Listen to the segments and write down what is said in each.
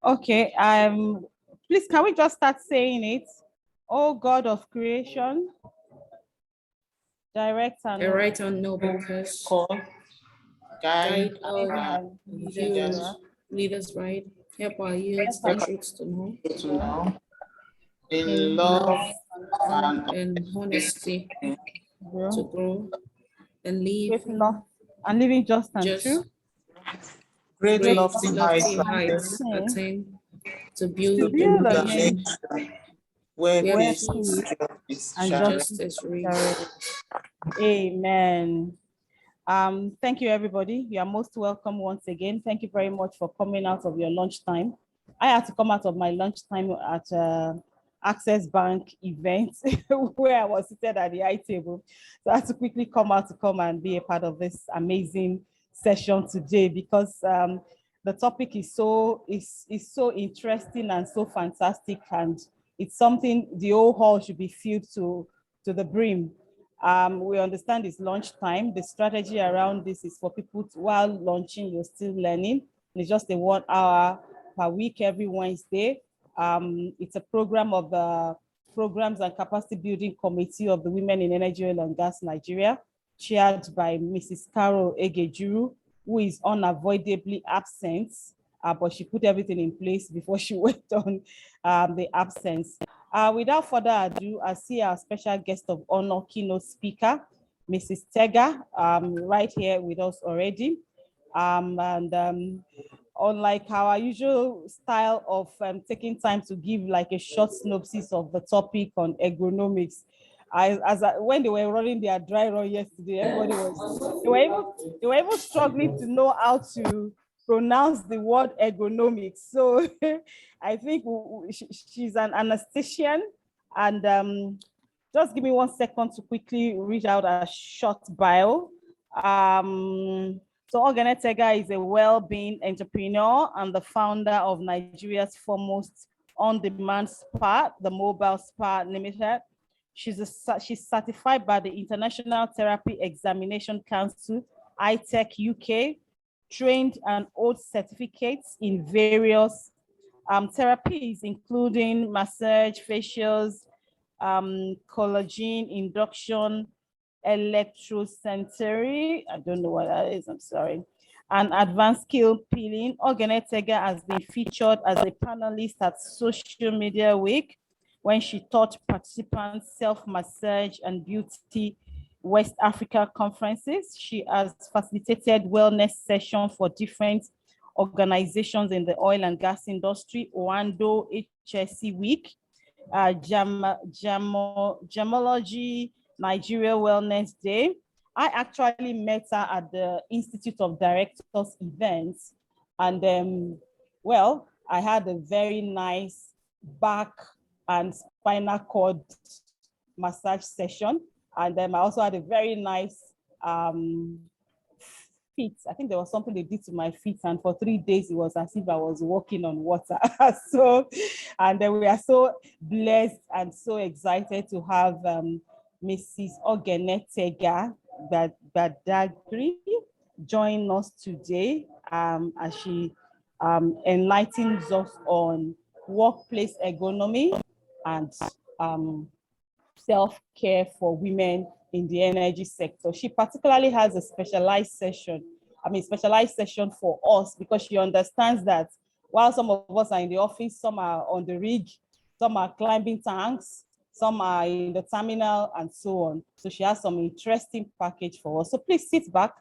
Okay, please can we just start saying it? Oh God of creation, direct and noble course, Call, guide our our youth, lead us right, help our youth the truths to know, in love and honesty to grow and live and living just and just true. great lofty heights attain to build a build a nation where where peace peace and and justice reign. Amen. Thank you, everybody. You are most welcome once again. Thank you very much for coming out of your lunchtime. I had to come out of my lunchtime at Access Bank event where I was seated at the high table. So I had to quickly come out to come and be a part of this amazing session today because the topic is so interesting and so fantastic, and it's something the whole hall should be filled to the brim. We understand it's lunchtime. The strategy around this is for people to, while launching, you're still learning. It's just a 1 hour per week every Wednesday. It's a program of the Programs and Capacity Building Committee of the Women in Energy, Oil and Gas Nigeria, chaired by Mrs. Carol Egejuru, who is unavoidably absent, but she put everything in place before she went on the absence. Without further ado, I see our special guest of honor, keynote speaker, Mrs. Tega, right here with us already. Unlike our usual style of taking time to give like a short synopsis of the topic on ergonomics, when they were running their dry run yesterday, everybody was, they were even struggling to know how to pronounce the word ergonomics. So I think she's an anesthetician, and just give me 1 second to quickly read out a short bio. So Ogene Tega is a well-being entrepreneur and the founder of Nigeria's foremost on-demand spa, the Mobile Spa Limited. She's certified by the International Therapy Examination Council, ITEC UK, trained and holds certificates in various therapies, including massage, facials, collagen induction, electrosensory, I don't know what that is, I'm sorry, and advanced skill peeling. Ogene Tega has been featured as a panelist at Social Media Week when she taught participants self-massage and beauty West Africa conferences. She has facilitated wellness sessions for different organizations in the oil and gas industry, Oando HSC Week, Gemology Nigeria Wellness Day. I actually met her at the Institute of Directors events, and well, I had a very nice back and spinal cord massage session, and then I also had a very nice feet. I think there was something they did to my feet, and for 3 days it was as if I was walking on water. So, and then we are so blessed and so excited to have Mrs. Ogene Tega Gbadagri join us today as she enlightens us on workplace ergonomy and self-care for women in the energy sector. She particularly has a specialized session for us because she understands that while some of us are in the office, some are on the rig, some are climbing tanks, some are in the terminal and so on. So she has some interesting package for us. So please sit back.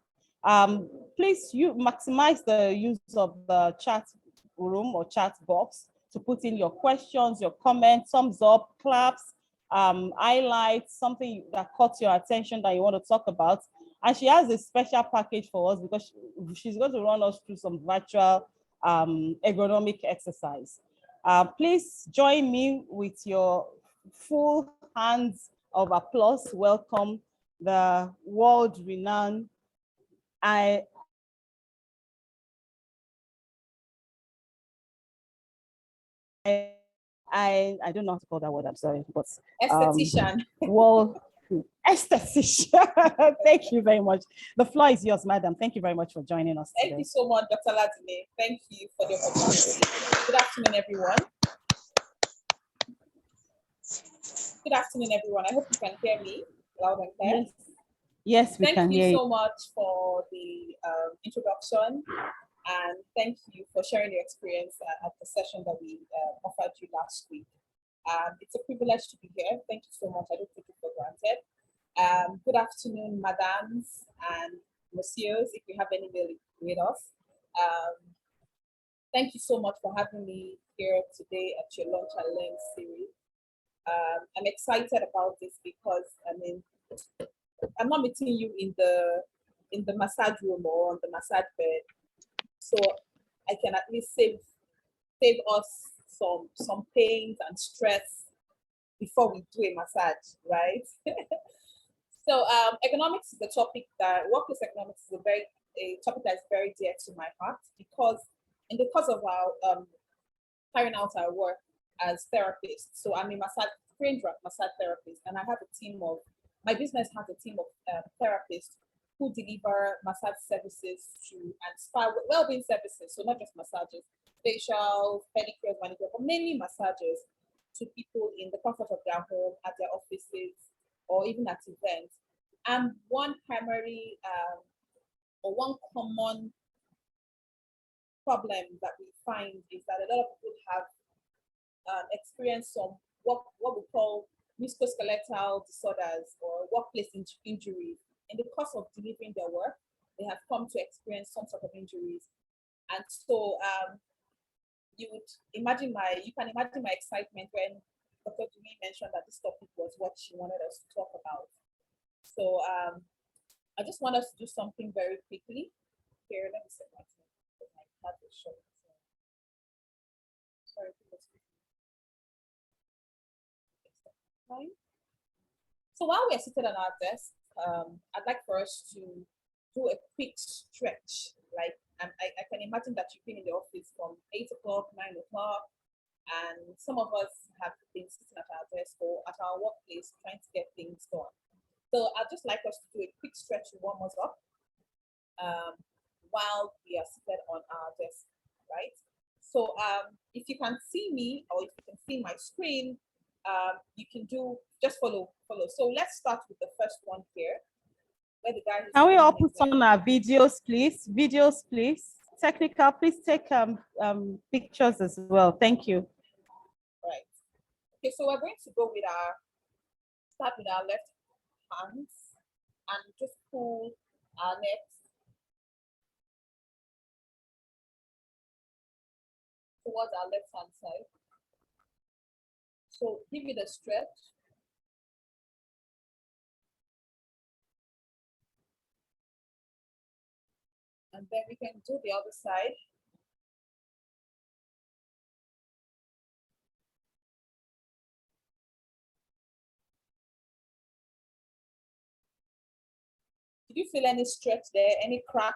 Please you maximize the use of the chat room or chat box to put in your questions, your comments, thumbs up, claps, highlights, something that caught your attention that you want to talk about. And she has a special package for us because she's going to run us through some virtual ergonomic exercise. Please join me with your full hands of applause. Welcome the world-renowned I don't know how to call that word, I'm sorry, but esthetician. Esthetician. Thank you very much. The floor is yours, madam. Thank you very much for joining us today. Thank you so much, Dr. Ladine. Thank you for the opportunity. Good afternoon, everyone. Good afternoon, everyone. I hope you can hear me loud and clear. Yes, we can hear you. Thank you so much for the introduction, and thank you for sharing your experience at the session that we offered you last week. It's a privilege to be here. Thank you so much. I don't take it for granted. Good afternoon, madams and messieurs, if you have any with us. Thank you so much for having me here today at your Lunch and Learn series. I'm excited about this because, I mean, I'm not meeting you in the massage room or on the massage bed, so I can at least save us some pains and stress before we do a massage, right? So ergonomics is a topic that workplace ergonomics is a topic that's very dear to my heart because in the course of our carrying out our work as therapists. So I'm a trained massage therapist, and I have a team of, my business has a team of therapists who deliver massage services and spa well-being services. So not just massages, facials, pedicures, manicure, but mainly massages to people in the comfort of their home, at their offices, or even at events. And one primary or one common problem that we find is that a lot of people have experienced some what we call musculoskeletal disorders or workplace injuries. In the course of delivering their work, they have come to experience some sort of injuries. And so you can imagine my excitement when Dr. Dumi mentioned that this topic was what she wanted us to talk about. So I just want us to do something very quickly. Here, let me set my tab short. Sorry, so while we're seated on our desk, I'd like for us to do a quick stretch. Like I can imagine that you've been in the office from 8 o'clock, 9 o'clock, and some of us have been sitting at our desk or at our workplace trying to get things done. So I'd just like us to do a quick stretch to warm us up while we are seated on our desk, right? So if you can see me or if you can see my screen, you can just follow. So let's start with the first one here. Where the guy can we all put on our videos, please? Videos, please. Technical, please take pictures as well. Thank you. Right. Okay, so we're going to go with start with our left hands and just pull our necks towards our left hand side. So give it a stretch. And then we can do the other side. Did you feel any stretch there? Any crack?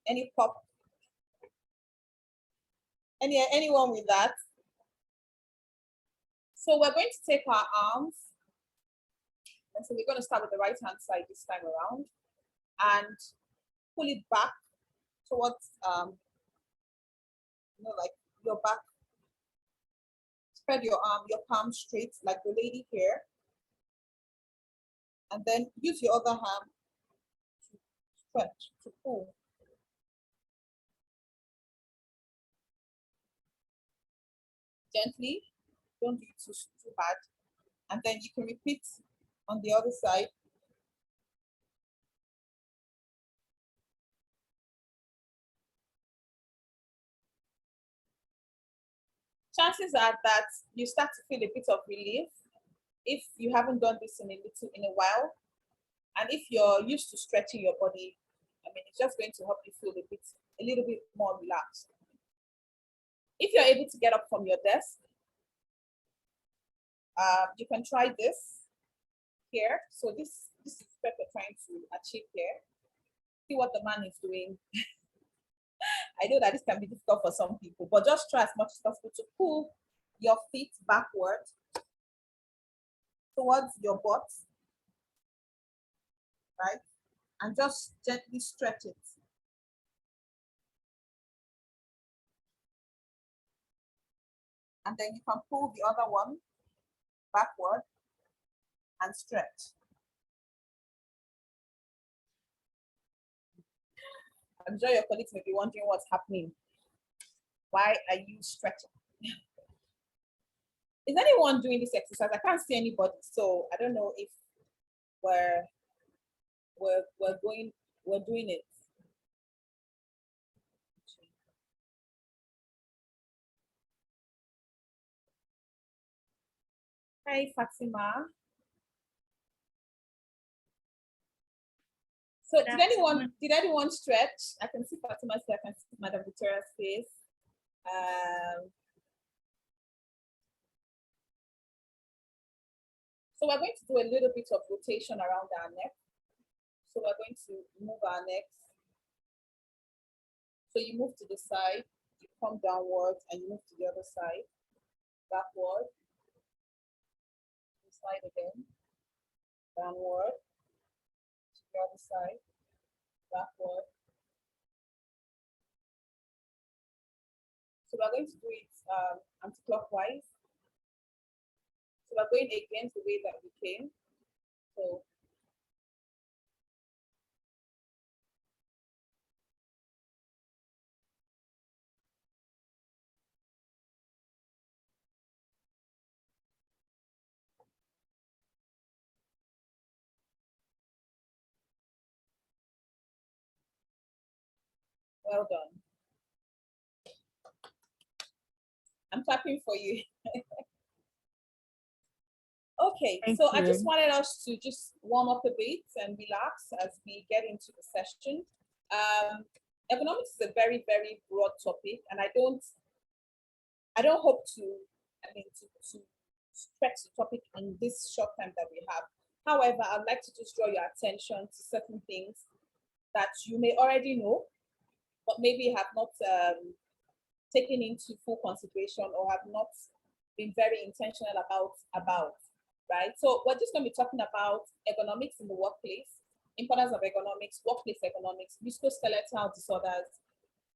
Any pop? Anyone with that? So we're going to take our arms. And so we're going to start with the right hand side this time around and pull it back towards, like your back. Spread your palm straight like the lady here. And then use your other hand to stretch, to pull. Gently, don't do it too hard. And then you can repeat on the other side. Chances are that you start to feel a bit of relief if you haven't done this in a while. And if you're used to stretching your body, I mean, it's just going to help you feel a little bit more relaxed. If you're able to get up from your desk, you can try this here. So this is what we're trying to achieve here. See what the man is doing. I know that this can be difficult for some people, but just try as much as possible to pull your feet backward towards your butt. right? And just gently stretch it. And then you can pull the other one backward and stretch. I'm sure your colleagues may be wondering what's happening. Why are you stretching? Is anyone doing this exercise? I can't see anybody, so I don't know if we're doing it. Hi, Fatima. So did anyone stretch? I can see Fatima's face, I can see Madam Victoria's face. So we're going to do a little bit of rotation around our neck. So we're going to move our necks. So you move to the side, you come downwards, and you move to the other side, backward, side again, downward, to the other side, backward. So we're going to do it anti-clockwise. So we're going against the way that we came. So well done. I'm clapping for you. Okay, so I just wanted us to just warm up a bit and relax as we get into the session. Ergonomics is a very, very broad topic, and I don't hope to stretch the topic in this short time that we have. However, I'd like to just draw your attention to certain things that you may already know, but maybe have not taken into full consideration or have not been very intentional about, right? So we're just going to be talking about ergonomics in the workplace, importance of ergonomics, workplace ergonomics, musculoskeletal disorders,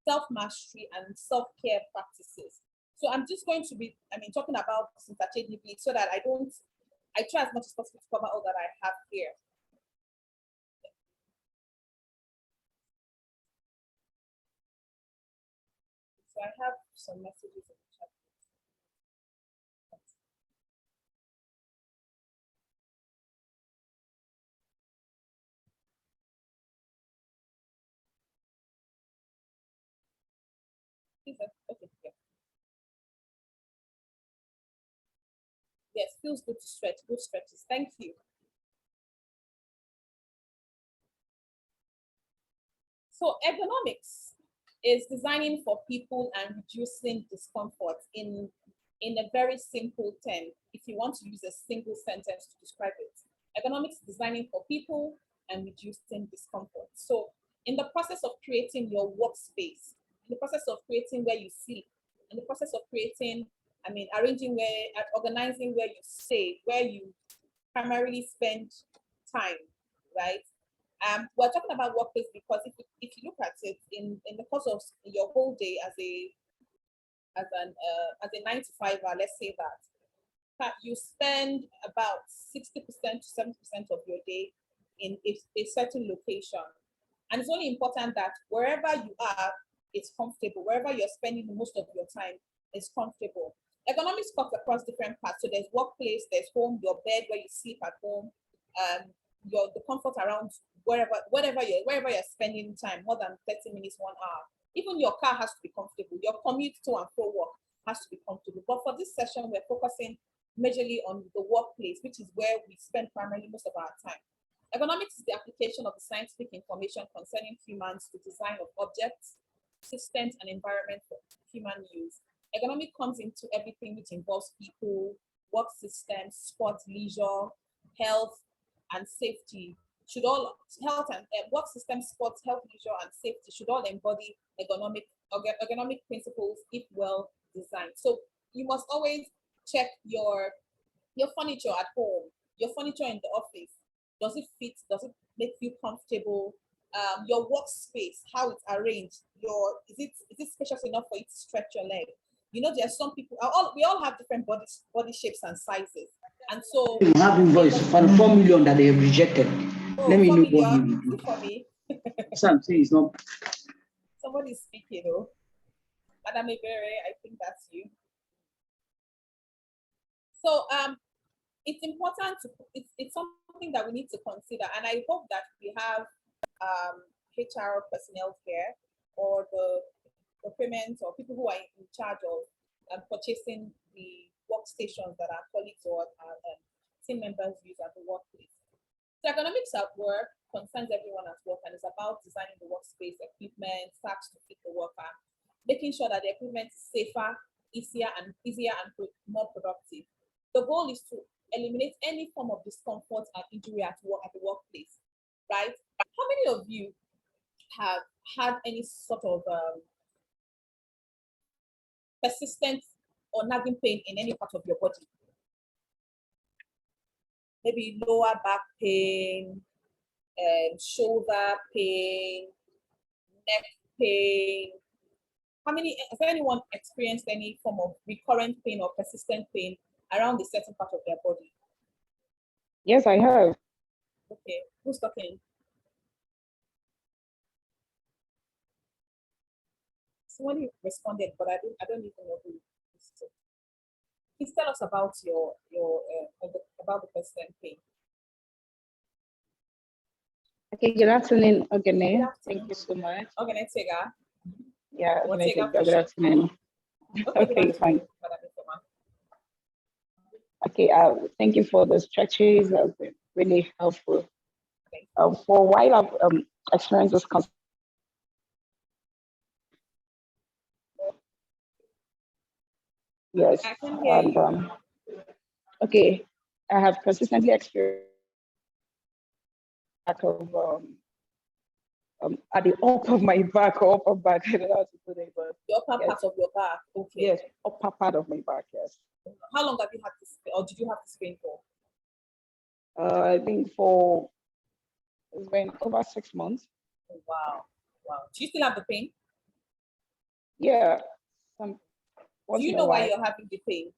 self-mastery, and self-care practices. So I'm just going to be, talking about this interchangeably so that I try as much as possible to cover all that I have here. So I have some messages in the chat. Okay, yeah. Yes, feels good to stretch, good stretches. Thank you. So ergonomics is designing for people and reducing discomfort in a very simple term. If you want to use a single sentence to describe it, ergonomics is designing for people and reducing discomfort. So in the process of creating your workspace, in the process of creating where you sleep, in the process of creating, organizing where you stay, where you primarily spend time, right? We're talking about workplace because if you look at it in the course of your whole day as a 9 to 5, let's say that you spend about 60% to 70% of your day in a certain location, and it's only important that wherever you are, it's comfortable. Wherever you're spending most of your time, it's comfortable. Ergonomics cuts across different parts. So there's workplace, there's home, your bed where you sleep at home, the comfort around wherever you're spending time, more than 30 minutes, 1 hour. Even your car has to be comfortable. Your commute to and fro work has to be comfortable. But for this session, we're focusing majorly on the workplace, which is where we spend primarily most of our time. Ergonomics is the application of the scientific information concerning humans to design of objects, systems, and environment for human use. Ergonomics comes into everything which involves people, work systems, sports, leisure, health, and safety. Should all health and work systems, sports, health, leisure, and safety should all embody ergonomic principles if well designed. So you must always check your furniture at home, your furniture in the office. Does it fit? Does it make you comfortable. Your workspace, how it's arranged. Is it spacious enough for you to stretch your leg? You know, there are some people. We all have different body shapes and sizes, and so You have invoice for the 4 million that they have rejected. Let me 4 know what million. you Is it for me? so I'm saying it's not. Somebody's speaking, though. Madam Ebere, I think that's you. So it's important to it's something that we need to consider, and I hope that we have HR personnel here or the procurement or people who are in charge of purchasing the workstations that our colleagues or team members use at the workplace. So ergonomics at work concerns everyone at work and is about designing the workspace, equipment, tasks to fit the worker, making sure that the equipment is safer, easier and more productive. The goal is to eliminate any form of discomfort and injury at work at the workplace, right? How many of you have had any sort of persistent or nagging pain in any part of your body? Maybe lower back pain, shoulder pain, neck pain. Has anyone experienced any form of recurrent pain or persistent pain around a certain part of their body? Yes, I have. Okay, who's talking? Somebody responded, but I don't even know who. Please tell us about about the persistent pain. Okay, good afternoon, Ogene. Good afternoon. Thank you so much. Okay, Tega. Yeah, What's Ogene, Tega good for sure? afternoon. Okay, fine. Okay, thank you for the stretches. That's been really helpful. For a while, I've experienced this concept. I Yes, can hear and you. okay, I have consistently experienced lack of at the up of my back or upper back. I don't know how to put it, but The upper yes. part of your back. Okay. Yes, upper part of my back. Yes. How long have you had this, or did you have this pain for? I think it's been over 6 months. Oh, wow. Do you still have the pain? Yeah. Do you know why you're having the pain?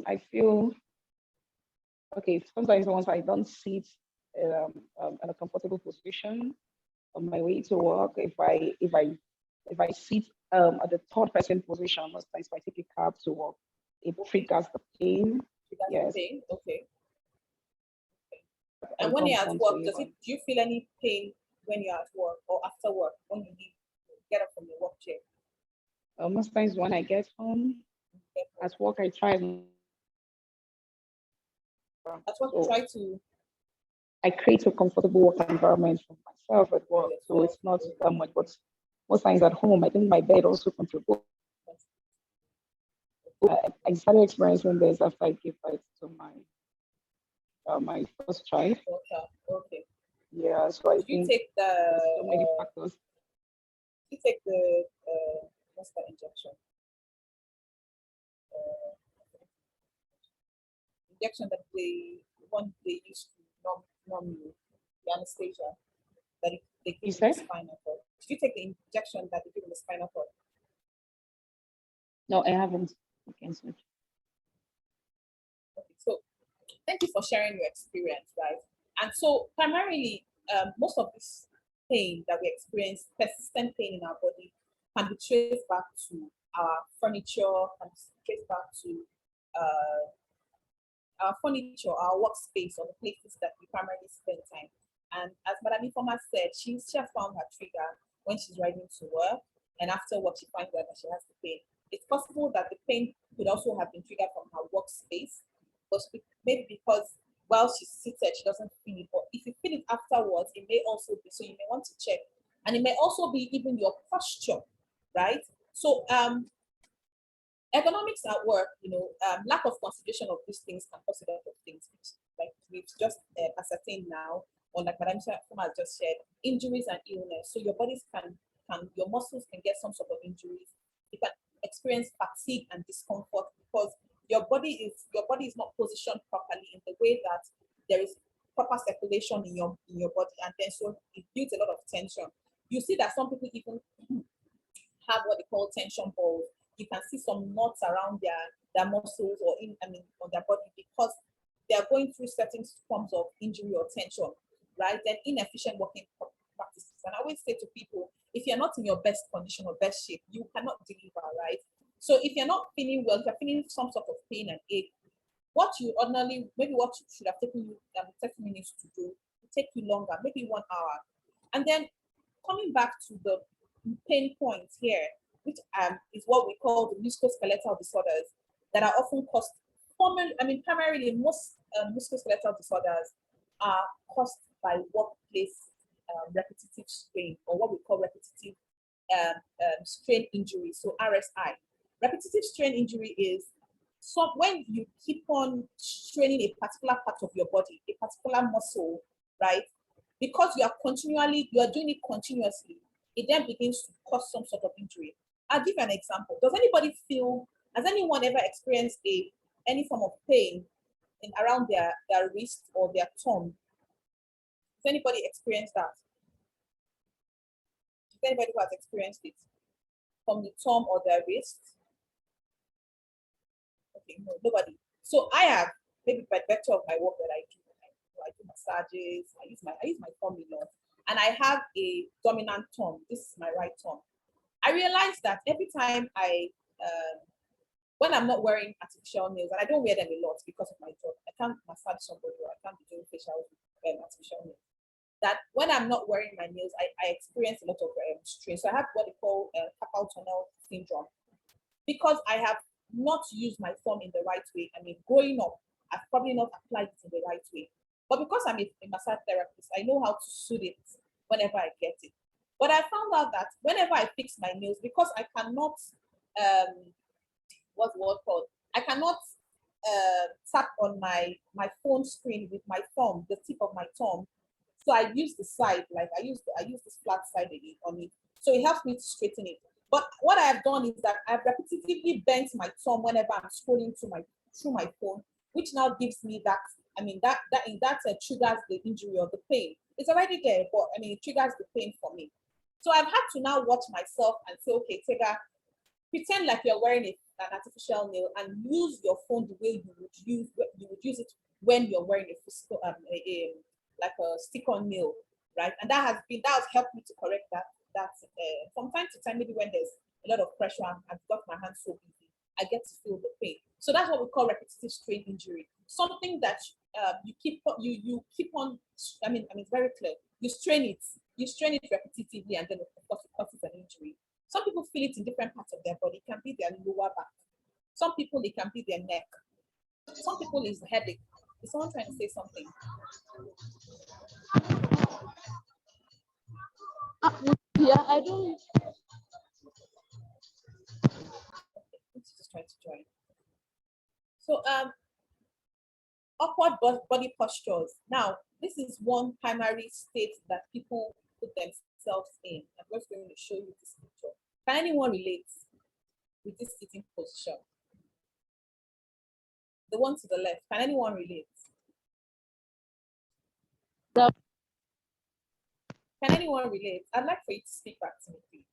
I feel okay. Sometimes once I don't sit in a comfortable position on my way to work, if I sit at the third person position, most times if I take a cab to work, it triggers the pain. Yes. The pain? Okay. And when you're at work, do you feel any pain when you're at work or after work when you get up from your work chair? Most times when I get home, at work I try. That's what you try to. I create a comfortable work environment for myself at work, so it's not that much. But most times at home, I think my bed also contributes. I started experiencing this after I gave birth to my first child. Okay. Yeah, so I think take so many factors. You take the what's that injection? Injection that they use to numb you, the anesthesia that they give in the spinal cord. Did you take the injection that they give in the spinal cord? No, I haven't. Okay, so thank you for sharing your experience, guys. And so primarily, most of this pain that we experience, persistent pain in our body, can be traced back to our furniture, can be traced back to our furniture, our workspace, or the places that we primarily spend time. And as Madam Informa said, she has found her trigger when she's riding to work, and after work she finds out that she has the pain. It's possible that the pain could also have been triggered from her workspace, but maybe because while she's seated, she doesn't feel it. But if you feel it afterwards, it may also be, so you may want to check. And it may also be even your posture, right? So ergonomics at work, lack of consideration of these things can cause a lot of things, like we've just ascertained now, or like Madam Fuma just shared, injuries and illness. So your bodies your muscles can get some sort of injuries. You can experience fatigue and discomfort because your body is not positioned properly in the way that there is proper circulation in your body, and then so it builds a lot of tension. You see that some people even have what they call tension balls. You can see some knots around their muscles or on their body because they are going through certain forms of injury or tension, right? Then inefficient working practices. And I always say to people, if you're not in your best condition or best shape, you cannot deliver, right? So if you're not feeling well, if you're feeling some sort of pain and ache, what you ordinarily, maybe what should have taken you 30 minutes to do, will take you longer, maybe 1 hour. And then coming back to the pain points here, which is what we call the musculoskeletal disorders that are often caused, primarily most musculoskeletal disorders are caused by workplace repetitive strain, or what we call repetitive strain injury, so RSI. Repetitive strain injury is when you keep on straining a particular part of your body, a particular muscle, right? Because you are doing it continuously, it then begins to cause some sort of injury. I'll give you an example. Has anyone ever experienced any form of pain around their wrist or their thumb? Has anybody experienced that? Is anybody who has experienced it from the thumb or their wrist? Okay, no, nobody. So I have, maybe by virtue of my work that I do massages. I use my thumb a lot, and I have a dominant thumb. This is my right thumb. I realized that every time when I'm not wearing artificial nails, and I don't wear them a lot because of my job, I can't massage somebody or I can't be doing facial artificial nails. That when I'm not wearing my nails, I experience a lot of strain. So I have what they call carpal tunnel syndrome because I have not used my thumb in the right way. I mean, growing up, I've probably not applied it in the right way. But because I'm a massage therapist, I know how to soothe it whenever I get it. But I found out that whenever I fix my nails, because I cannot, what's the word called? I cannot tap on my phone screen with my thumb, the tip of my thumb. So I use the side, like I use this flat side on it. So it helps me to straighten it. But what I have done is that I've repetitively bent my thumb whenever I'm scrolling through my phone, which now gives me that. I mean, that triggers the injury or the pain. It's already there, but I mean, it triggers the pain for me. So I've had to now watch myself and say, okay, Tega, pretend like you're wearing an artificial nail and use your phone the way you would use it when you're wearing a physical, like a stick-on nail, right? And that has helped me to correct that. From time to time, maybe when there's a lot of pressure and I've got my hands so busy, I get to feel the pain. So that's what we call repetitive strain injury. Something that you keep on. I mean, it's very clear. You strain it repetitively, and then of course it causes an injury. Some people feel it in different parts of their body. It can be their lower back. Some people, it can be their neck. Some people, it's headache. Is someone trying to say something? Yeah, I don't. Let's just try to join. So awkward body postures. Now, this is one primary state that people put themselves in. I'm just going to show you this picture. Can anyone relate with this sitting position? The one to the left. Can anyone relate? No. Can anyone relate? I'd like for you to speak back to me, please.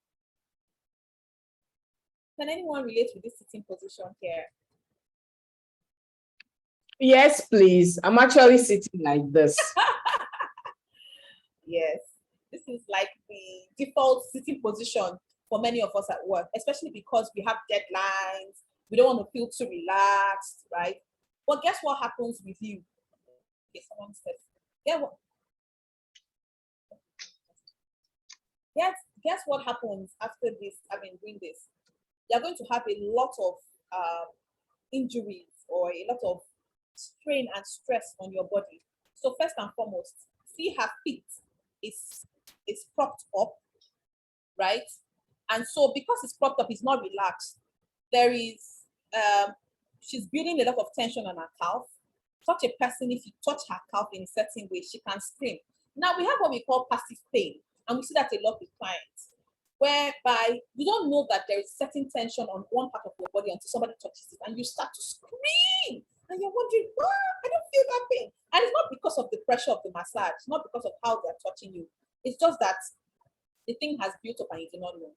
Can anyone relate with this sitting position here? Yes, please. I'm actually sitting like this. Yes, this is like the default sitting position for many of us at work, especially because we have deadlines. We don't want to feel too relaxed, right? But guess what happens with you? Okay, someone said, guess what happens after this, doing this? You're going to have a lot of injuries or a lot of strain and stress on your body. So first and foremost, see her feet is propped up, right? And so because it's propped up, it's not relaxed. There is she's building a lot of tension on her calf. Such a person, if you touch her calf in a certain way, she can scream. Now we have what we call passive pain, and we see that a lot with clients, whereby you don't know that there is certain tension on one part of your body until somebody touches it and you start to scream. And you're wondering, what? I don't feel that pain. And it's not because of the pressure of the massage, it's not because of how they're touching you. It's just that the thing has built up and you do not know,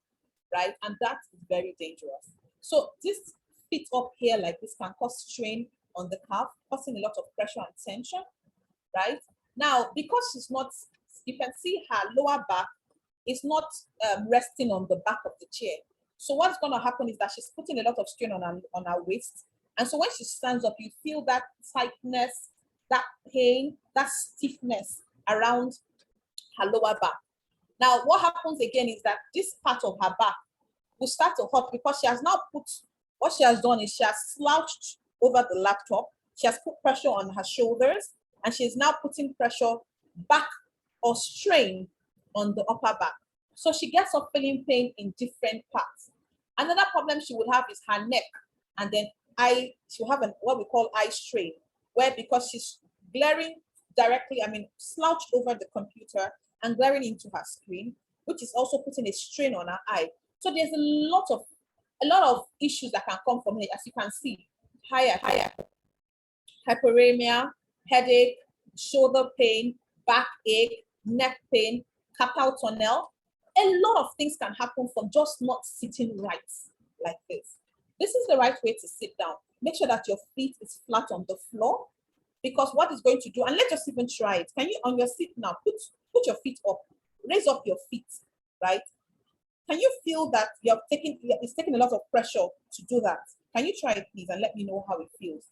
right? And that is very dangerous. So this fit up here like this can cause strain on the calf, causing a lot of pressure and tension, right? Now, because she's not, you can see her lower back is not resting on the back of the chair. So what's going to happen is that she's putting a lot of strain on her waist. And so when she stands up, you feel that tightness, that pain, that stiffness around her lower back. Now, what happens again is that this part of her back will start to hurt because she has now put, what she has done is she has slouched over the laptop. She has put pressure on her shoulders, and she's now putting pressure back or strain on the upper back. So she gets up feeling pain in different parts. Another problem she will have is her neck, and then she'll have what we call eye strain, where because she's glaring directly, slouched over the computer and glaring into her screen, which is also putting a strain on her eye. So there's a lot of issues that can come from it, as you can see. Higher hyperemia, headache, shoulder pain, backache, neck pain, carpal tunnel. A lot of things can happen from just not sitting right like this. This is the right way to sit down. Make sure that your feet is flat on the floor, because what it's going to do, and let's just even try it. Can you, on your seat now, put your feet up, raise up your feet, right? Can you feel that it's taking a lot of pressure to do that? Can you try it, please, and let me know how it feels?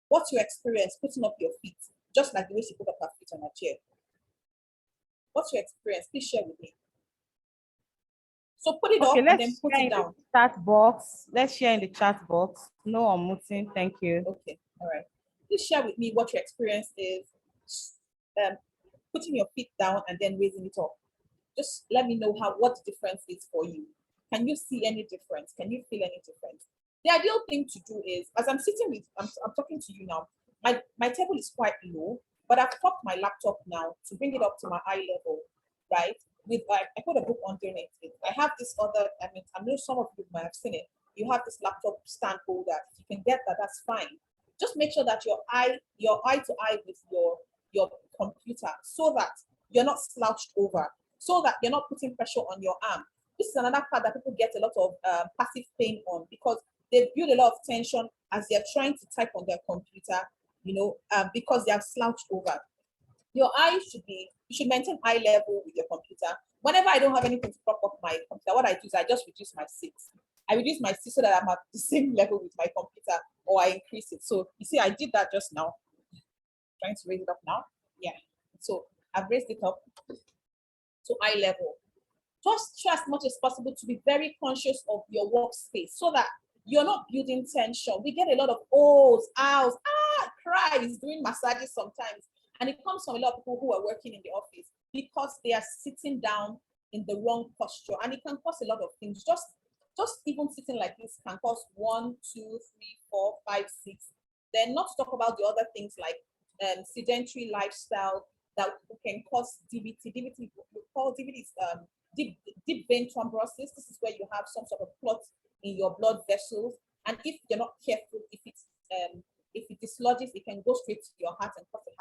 What's your experience putting up your feet, just like the way she put up her feet on her chair? What's your experience? Please share with me. So put it up and then put it down. Chat box. Let's share in the chat box. No unmuting. Thank you. Okay. All right. Please share with me what your experience is. Putting your feet down and then raising it up. Just let me know what the difference is for you. Can you see any difference? Can you feel any difference? The ideal thing to do is, as I'm sitting with, I'm talking to you now, my table is quite low, but I've propped my laptop now to bring it up to my eye level, right? I put a book underneath it. I have this other, I know some of you might have seen it. You have this laptop stand holder. If you can get that, that's fine. Just make sure that your eye to eye with your computer, so that you're not slouched over, so that you're not putting pressure on your arm. This is another part that people get a lot of passive pain on, because they build a lot of tension as they're trying to type on their computer, because they are slouched over. Your eye you should maintain eye level with your computer. Whenever I don't have anything to prop up my computer, what I do is I just reduce my seat. I reduce my seat so that I'm at the same level with my computer, or I increase it. So you see, I did that just now. Trying to raise it up now. Yeah. So I've raised it up to eye level. Just try as much as possible to be very conscious of your workspace, so that you're not building tension. We get a lot of ohs, ows, cries during massages sometimes. And it comes from a lot of people who are working in the office, because they are sitting down in the wrong posture. And it can cause a lot of things. Just even sitting like this can cause 1, 2, 3, 4, 5, 6. Then not to talk about the other things like sedentary lifestyle that can cause DVT. DVT, we call DVT deep vein thrombosis. This is where you have some sort of clot in your blood vessels. And if you're not careful, if it dislodges, it can go straight to your heart and cause a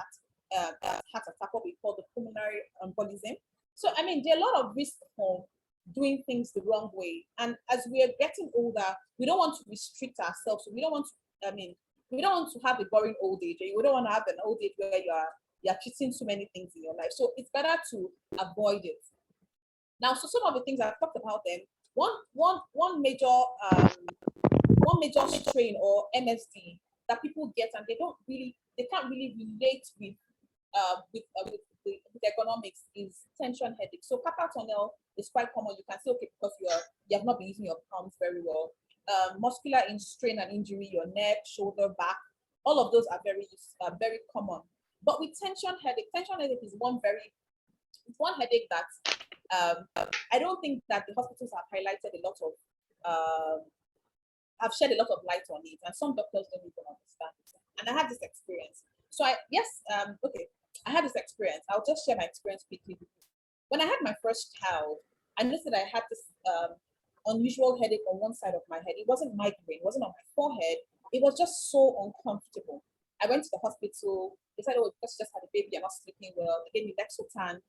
heart attack, what we call the pulmonary embolism. So, there are a lot of risk for doing things the wrong way. And as we are getting older, we don't want to restrict ourselves. So we don't want to have a boring old age. We don't want to have an old age where you're cheating so many things in your life. So it's better to avoid it. Now, so some of the things I've talked about them, one major strain or MSD that people get, and they can't really relate with ergonomics, is tension headache. So carpal tunnel is quite common. You can say, okay, because you have not been using your palms very well. Muscular strain and injury, your neck, shoulder, back, all of those are very common. But with tension headache is one headache that I don't think that the hospitals have highlighted a lot of, have shed a lot of light on it, and some doctors don't even understand it. And I had this experience. So I had this experience. I'll just share my experience quickly. When I had my first child, I noticed that I had this unusual headache on one side of my head. It wasn't migraine, it wasn't on my forehead, it was just so uncomfortable. I went to the hospital. They said, oh, because she just had a baby, you're not sleeping well. They gave me Lexotan.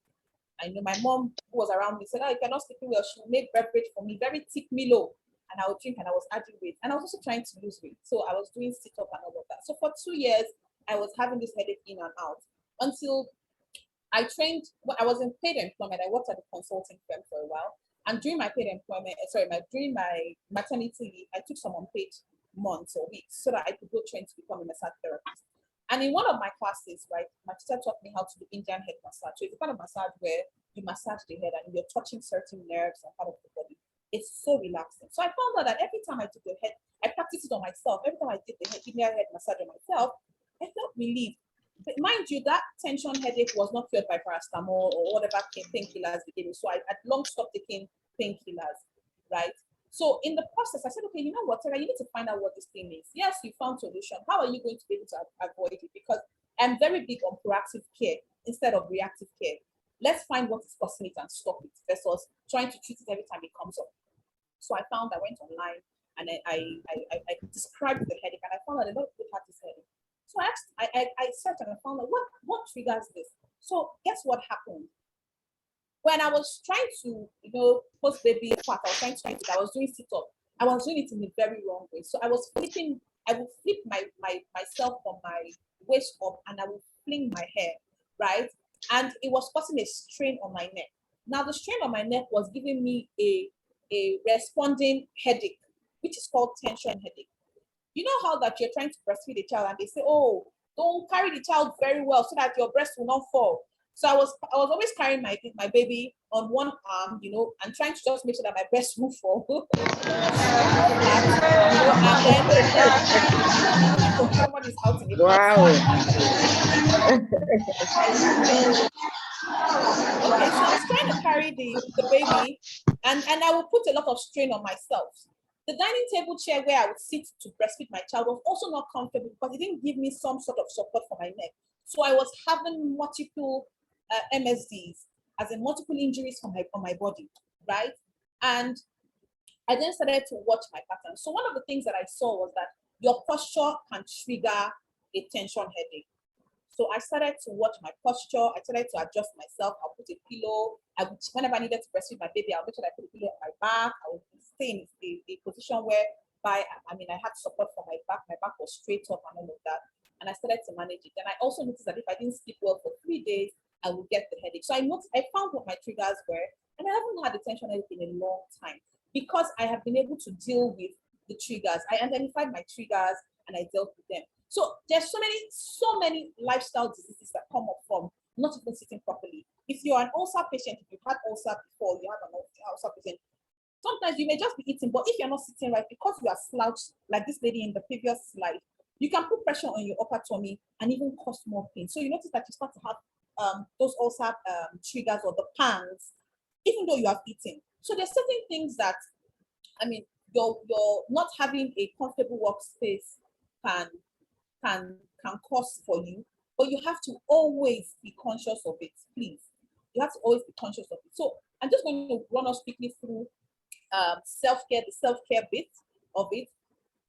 I know my mom, who was around me, said, oh, if you're not sleeping well, she made beverage for me, very thick Milo. And I would drink, and I was adding weight. And I was also trying to lose weight. So I was doing sit-up and all of that. So for 2 years, I was having this headache in and out until I trained. When I was in paid employment. I worked at a consulting firm for a while. And during my paid employment, during my maternity leave, I took some unpaid months or weeks so that I could go train to become a massage therapist. And in one of my classes, right, my teacher taught me how to do Indian head massage. So it's a kind of massage where you massage the head and you're touching certain nerves and part of the body. It's so relaxing. So I found out that every time I did the head, I practiced it on myself. Every time I did the Indian head massage on myself, I felt relief. But mind you, that tension headache was not cured by paracetamol or whatever painkillers they gave me. So I had long stopped taking painkillers, right? So in the process, I said, okay, you know what, Tega, you need to find out what this thing is. Yes, you found solution. How are you going to be able to avoid it? Because I'm very big on proactive care instead of reactive care. Let's find what is causing it and stop it versus trying to treat it every time it comes up. So I went online and I described the headache, and I found that a lot of people had this headache. So I searched and I found out what triggers this. So guess what happened? When I was trying to, post baby part, I was doing sit up. I was doing it in a very wrong way. So I would flip myself from my waist up and I would fling my hair, right? And it was causing a strain on my neck. Now the strain on my neck was giving me a responding headache, which is called tension headache. You know how that you're trying to breastfeed a child and they say, oh, don't carry the child very well so that your breast will not fall. So I was always carrying my baby on one arm, and trying to just make sure that my breast will fall. And then someone is out in the Wow. Okay, so I was trying to carry the baby, and I would put a lot of strain on myself. The dining table chair where I would sit to breastfeed my child was also not comfortable because it didn't give me some sort of support for my neck. So I was having multiple MSDs, as in multiple injuries on my body, right? And I then started to watch my pattern. So one of the things that I saw was that your posture can trigger a tension headache. So I started to watch my posture. I started to adjust myself. I'll put a pillow. Whenever I needed to breastfeed my baby, I'll make sure I put a pillow on my back. I would stay in a position whereby, I had support for my back. My back was straight up and all of that. And I started to manage it. And I also noticed that if I didn't sleep well for 3 days, I would get the headache. So I found what my triggers were. And I haven't had a tension headache in a long time because I have been able to deal with the triggers. I identified my triggers and I dealt with them. So there's so many lifestyle diseases that come up from not even sitting properly. If you're an ulcer patient, if you've had ulcer before, you have an ulcer patient, sometimes you may just be eating, but if you're not sitting right, because you are slouched like this lady in the previous slide, you can put pressure on your upper tummy and even cause more pain. So you notice that you start to have those ulcer triggers or the pangs, even though you have eaten. So there's certain things that, you're not having a comfortable workspace can cause for you, but you have to always be conscious of it, please. You have to always be conscious of it. So I'm just going to run us quickly through self-care, the self-care bit of it.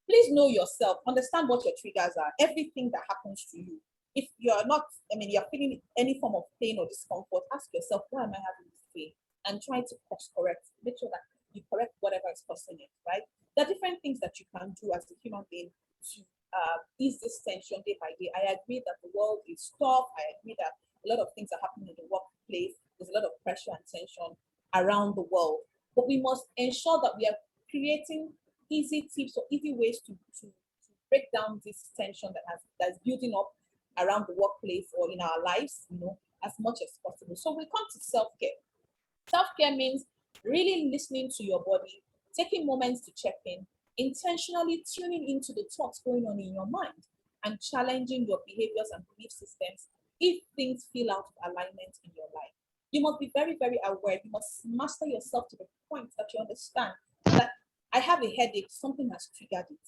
Please know yourself, understand what your triggers are, everything that happens to you. If you're not, you're feeling any form of pain or discomfort, ask yourself, why am I having this pain? And try to course correct, make sure that you correct whatever is causing it, right? There are different things that you can do as a human being to ease this tension day by day. I agree that the world is tough. I agree that a lot of things are happening in the workplace. There's a lot of pressure and tension around the world. But we must ensure that we are creating easy tips or easy ways to break down this tension that's building up around the workplace or in our lives, as much as possible. So we come to self-care. Self-care means really listening to your body, taking moments to check in, intentionally tuning into the thoughts going on in your mind, and challenging your behaviors and belief systems if things feel out of alignment in your life. You must be very, very aware. You must master yourself to the point that you understand that I have a headache, something has triggered it,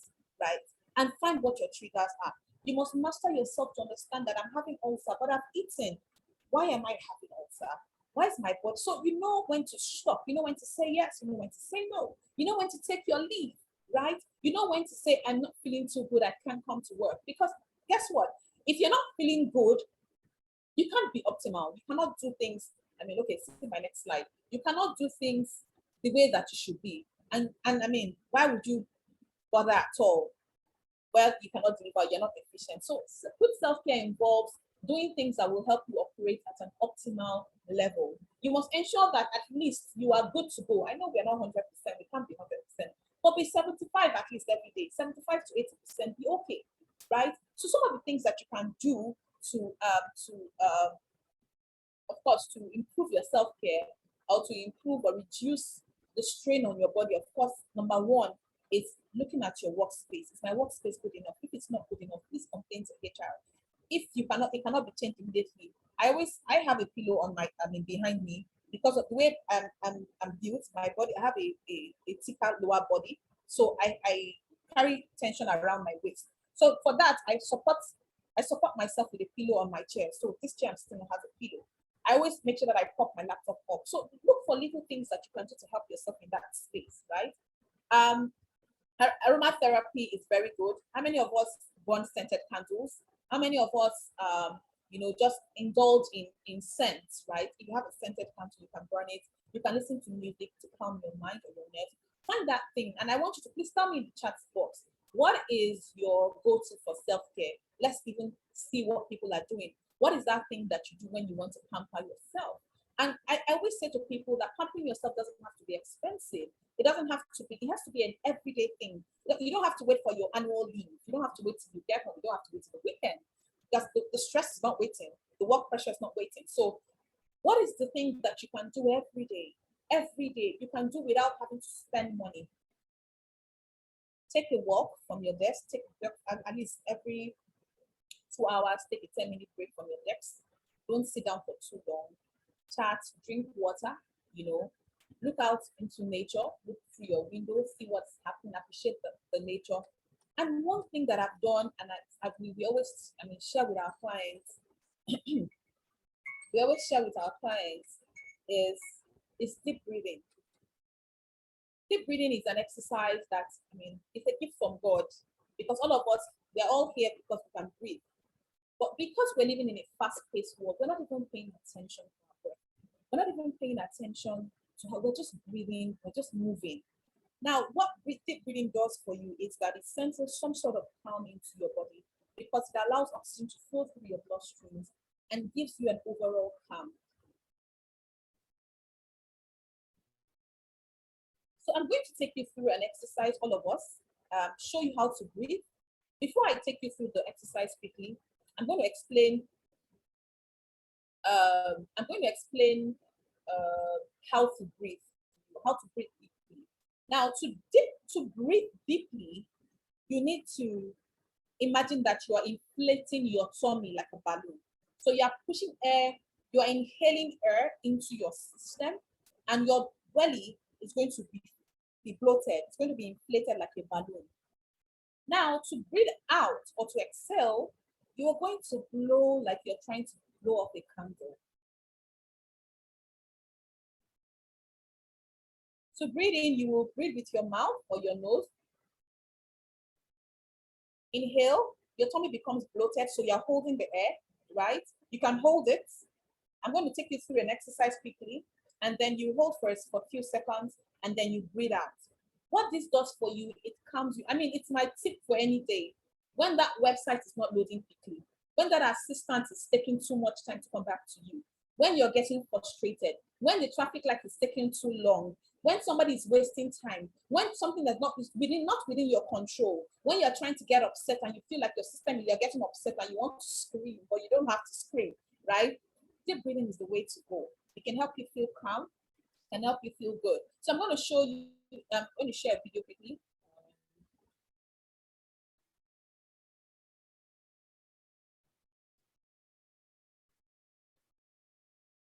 right? And find what your triggers are. You must master yourself to understand that I'm having ulcer, but I've eaten. Why am I having ulcer? Why is my body? So you know when to stop, you know when to say yes, you know when to say no, you know when to take your leave, right? You know when to say, I'm not feeling too good, I can't come to work. Because guess what? If you're not feeling good, you can't be optimal. You cannot do things. I mean, okay, see my next slide. You cannot do things the way that you should be. And I mean, why would you bother at all? Well, you cannot deliver, you're not efficient. So good self-care involves doing things that will help you operate at an optimal level. You must ensure that at least you are good to go. I know we're not 100%, we can't be 100%, but be 75 at least every day, 75 to 80% be okay, right? So some of the things that you can do to of course, to improve your self-care or to improve or reduce the strain on your body, of course, number one is looking at your workspace. Is my workspace good enough? If it's not good enough, please complain to HR. If you cannot, it cannot be changed immediately. I have a pillow on my, behind me because of the way I'm built. My body, I have a thicker lower body, so I carry tension around my waist. So for that, I support myself with a pillow on my chair. So this chair I'm sitting on has a pillow. I always make sure that I prop my laptop up. So look for little things that you can do to help yourself in that space, right? Aromatherapy is very good. How many of us burn scented candles? How many of us, just indulge in scents, right? If you have a scented candle, you can burn it. You can listen to music to calm your mind or your nerves. Find that thing, and I want you to please tell me in the chat box, what is your go-to for self-care? Let's even see what people are doing. What is that thing that you do when you want to pamper yourself? And I always say to people that pampering yourself doesn't have to be expensive. It doesn't have to be, it has to be an everyday thing. You don't have to wait for your annual leave. You don't have to wait till you get home. You don't have to wait till the weekend. Because the stress is not waiting. The work pressure is not waiting. So what is the thing that you can do every day? Every day you can do without having to spend money. Take a walk from your desk. Take at least every 2 hours, take a 10-minute break from your desk. Don't sit down for too long. Chat, drink water, look out into nature, look through your window, see what's happening, appreciate the nature. And one thing that I've done, and we always, share with our clients, is deep breathing. Deep breathing is an exercise that, it's a gift from God, because all of us, we're all here because we can breathe. But because we're living in a fast-paced world, we're not even paying attention to our breath. We're not even paying attention to how we're just breathing, we're just moving. Now, what deep breathing does for you is that it sends some sort of calm into your body, because it allows oxygen to flow through your bloodstreams and gives you an overall calm. So I'm going to take you through an exercise, all of us, show you how to breathe. Before I take you through the exercise quickly, I'm going to explain how to breathe deeply. Now, to breathe deeply, you need to imagine that you are inflating your tummy like a balloon. So you are pushing air, you are inhaling air into your system, and your belly is going to be bloated. It's going to be inflated like a balloon. Now, to breathe out or to exhale, you are going to blow like you're trying to blow off a candle. To breathe in, you will breathe with your mouth or your nose. Inhale, your tummy becomes bloated, so you're holding the air, right? You can hold it. I'm going to take you through an exercise quickly, and then you hold first for a few seconds, and then you breathe out. What this does for you, it calms you. It's my tip for any day. When that website is not loading quickly, when that assistant is taking too much time to come back to you, when you're getting frustrated, when the traffic light is taking too long, when somebody is wasting time, when something that's not within your control, when you're trying to get upset and you feel like you're getting upset and you want to scream, but you don't have to scream, right? Deep breathing is the way to go. It can help you feel calm and help you feel good. So I'm going to show you, I'm going to share a video quickly.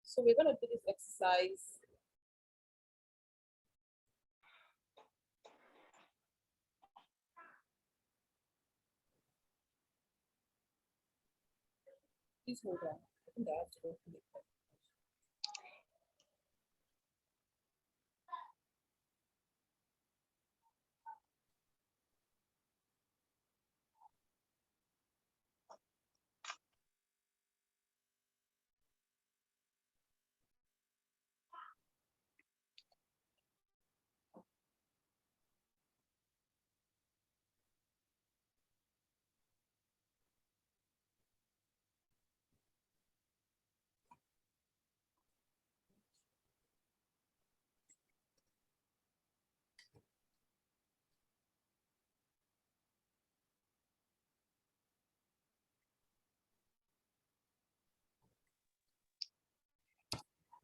So we're going to do this exercise. Please hold on. I think I have to open it.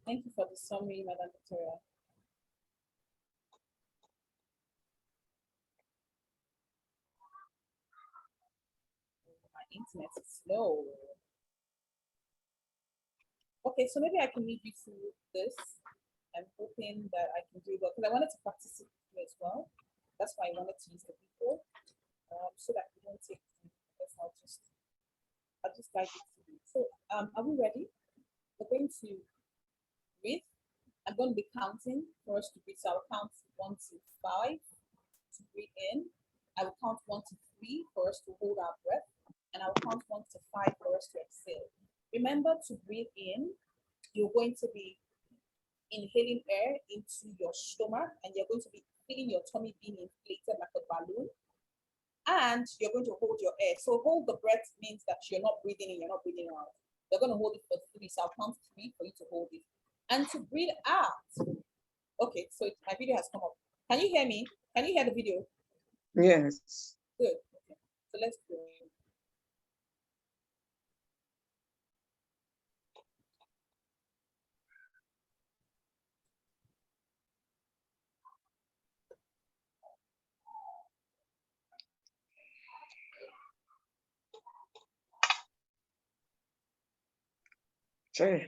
Thank you for the summary, Madam Victoria. My internet is slow. Okay, so maybe I can lead you through this. I'm hoping that I can do it well because I wanted to practice it as well. That's why I wanted to use the people so that we don't take. I'll just guide you through. So, are we ready? We're going to breathe. I'm going to be counting for us to breathe. So I'll count 1 to 5 to breathe in. I will count 1 to 3 for us to hold our breath, and I'll count 1 to 5 for us to exhale. Remember to breathe in. You're going to be inhaling air into your stomach, and you're going to be feeling your tummy being inflated like a balloon. And you're going to hold your air. So hold the breath means that you're not breathing in, you're not breathing out. You're going to hold it for 3. So I'll count 3 for you to hold it. And to breathe out. Okay, so my video has come up. Can you hear me? Can you hear the video? Yes. Good. Okay. So let's go. Sure.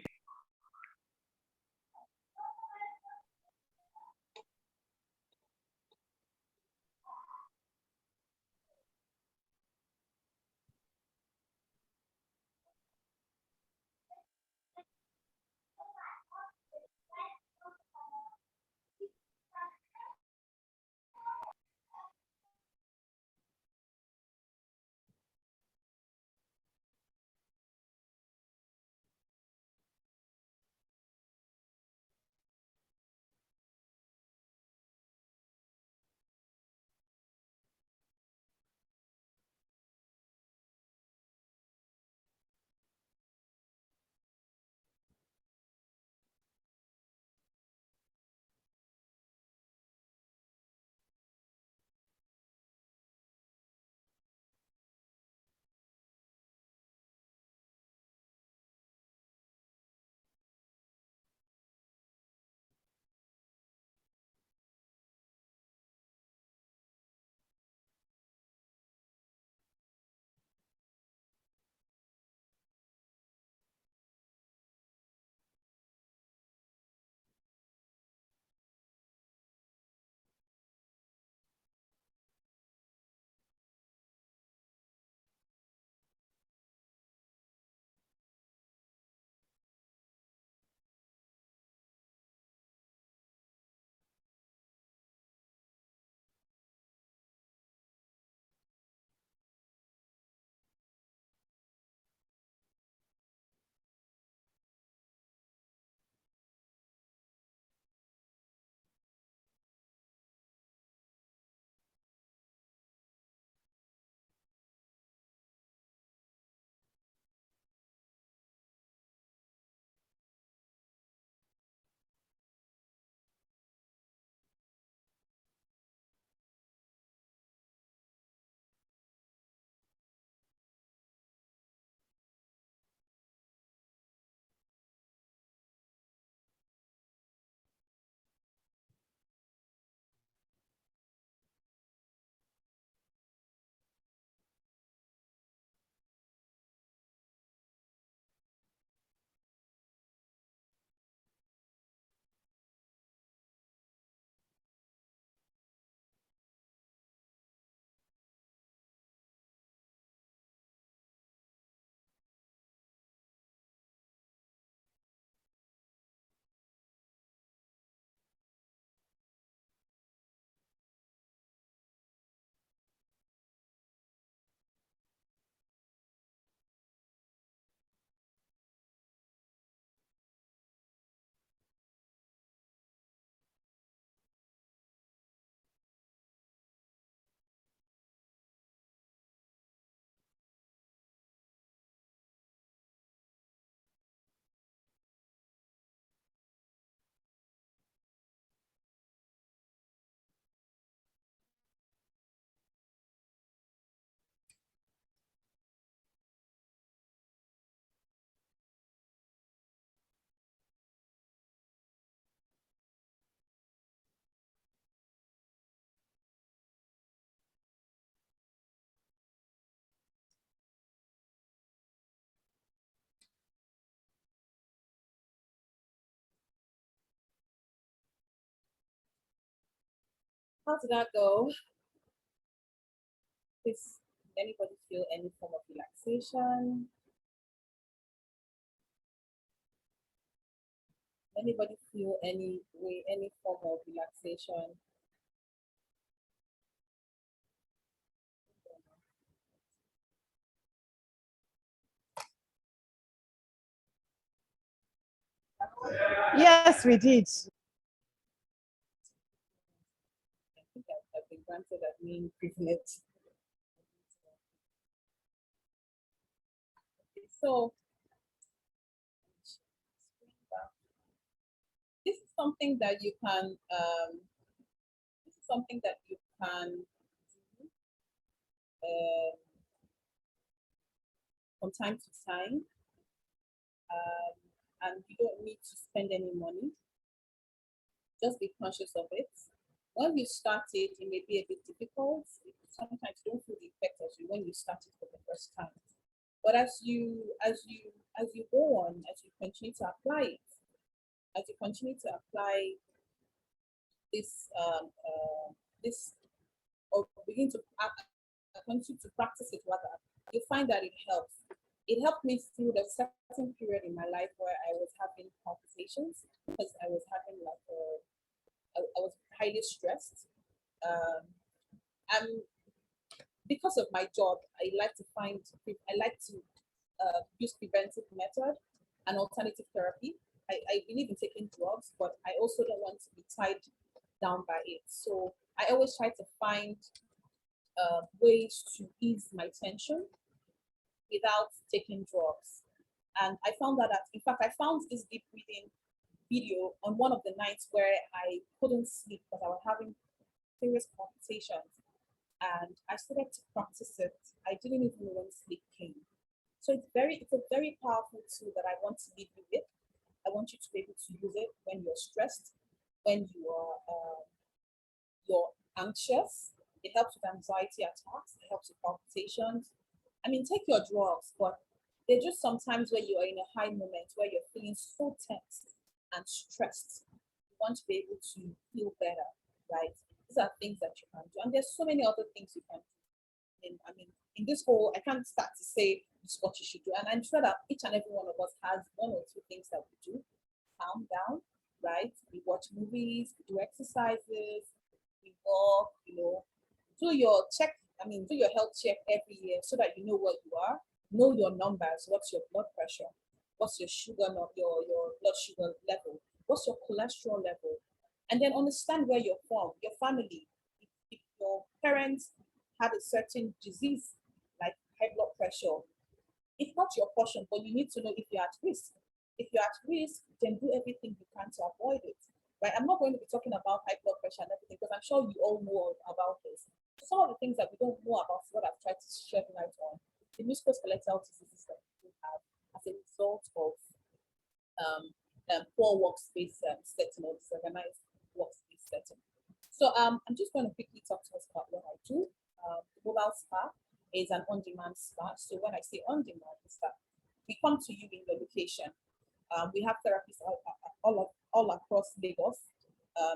How did that go? Does anybody feel any form of relaxation? Anybody feel any form of relaxation? Yes, we did. I think I've been granted admin privilege. Okay, so this is something that you can this is something that you can do from time to time, and you don't need to spend any money. Just be conscious of it. When you start it, it may be a bit difficult. Sometimes you don't feel the effect as you when you start it for the first time. But as you go on, as you continue to apply it, as you continue to apply this this or begin to continue to practice it rather, you find that it helps. It helped me through the certain period in my life where I was having palpitations because I was having like I was highly stressed. And because of my job, I like to use preventive method and alternative therapy. I believe in taking drugs, but I also don't want to be tied down by it. So I always try to find ways to ease my tension without taking drugs. And I found in fact, I found this deep breathing video on one of the nights where I couldn't sleep because I was having serious palpitations. And I started to practice it. I didn't even know when sleep came. So it's a very powerful tool that I want to leave you with. I want you to be able to use it when you're stressed, when you're anxious. It helps with anxiety attacks. It helps with palpitations. I mean, take your drugs, but there's just sometimes where you are in a high moment where you're feeling so tense and stressed. You want to be able to feel better, right? These are things that you can do. And there's so many other things you can do. I mean, in this whole, I can't start to say this is what you should do. And I'm sure that each and every one of us has one or two things that we do. Calm down, right? We watch movies, we do exercises, we walk, do your check, do your health check every year so that you know what you are, know your numbers, what's your blood pressure, what's your sugar, your blood sugar level, what's your cholesterol level, and then understand where you're from, your family. If your parents had a certain disease like high blood pressure, it's not your portion, but you need to know if you're at risk. If you're at risk, then do everything you can to avoid it. Right? I'm not going to be talking about high blood pressure and everything because I'm sure you all know about this. Some of the things that we don't know about is what I've tried to shed light on. The musculoskeletal diseases that we have as a result of poor workspace setting or disorganized workspace setting. So I'm just going to quickly talk to us about what I do. The mobile spa is an on-demand spa. So when I say on-demand, it's that we come to you in your location. We have therapists all across Lagos,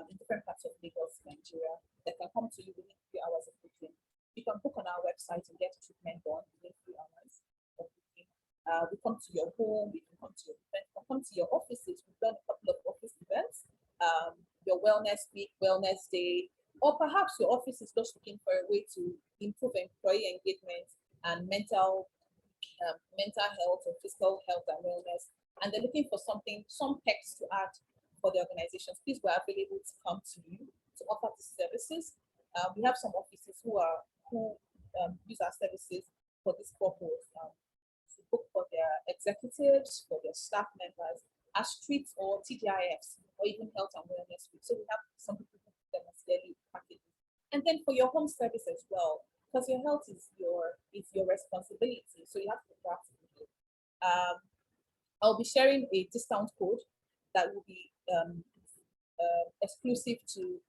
in different parts of Lagos, Nigeria, that can come to you within 3 hours of booking. You can book on our website and get treatment done within 3 hours of booking. We come to your home, we can come to your event, we can come to your offices. We've done a couple of office events, your wellness week, wellness day, or perhaps your office is just looking for a way to improve employee engagement and mental health or physical health and wellness, and they're looking for some pecs to add for the organizations. Please, we're available to come to you to offer these services. We have some offices who use our services for this purpose, to book for their executives, for their staff members, as streets or TGIFs, or even health and wellness week. So we have some people who do them as daily packages. And then for your home service as well, because your health is your responsibility, so you have to practice it. I'll be sharing a discount code that will be exclusive to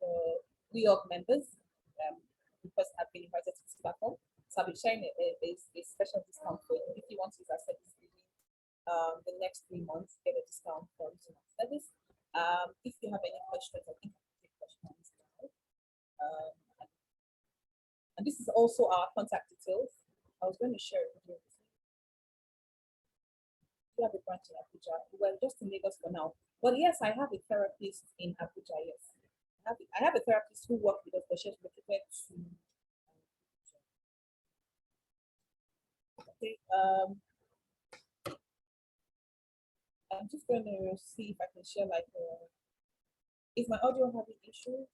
WEOG members, because I've been invited to this platform. So I'll be sharing a special discount code. If you want to use our service the next 3 months, get a discount for using our service. If you have any questions, I think I can take questions now. this is also our contact details. I was going to share it with you. We have a branch in Abuja. Well, just in Lagos for now. But yes, I have a therapist in Abuja. Yes, I have a therapist who works with us, but she's located to. Okay. I'm just going to see if I can share like. Is my audio having issues?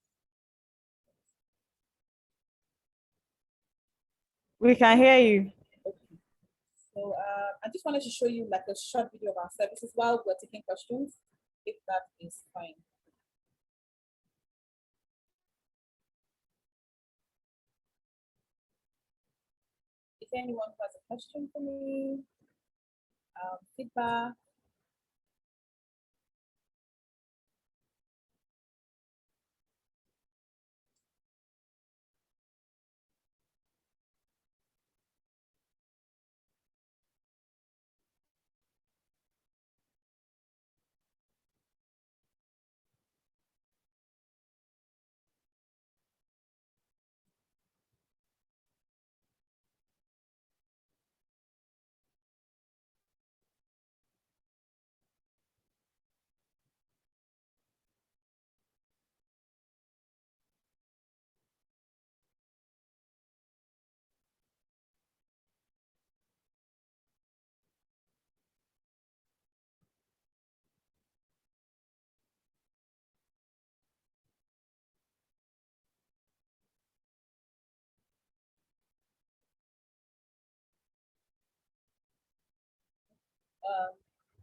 We can hear you. Okay. So I just wanted to show you like a short video of our services while we're taking questions, if that is fine. If anyone has a question for me, feedback.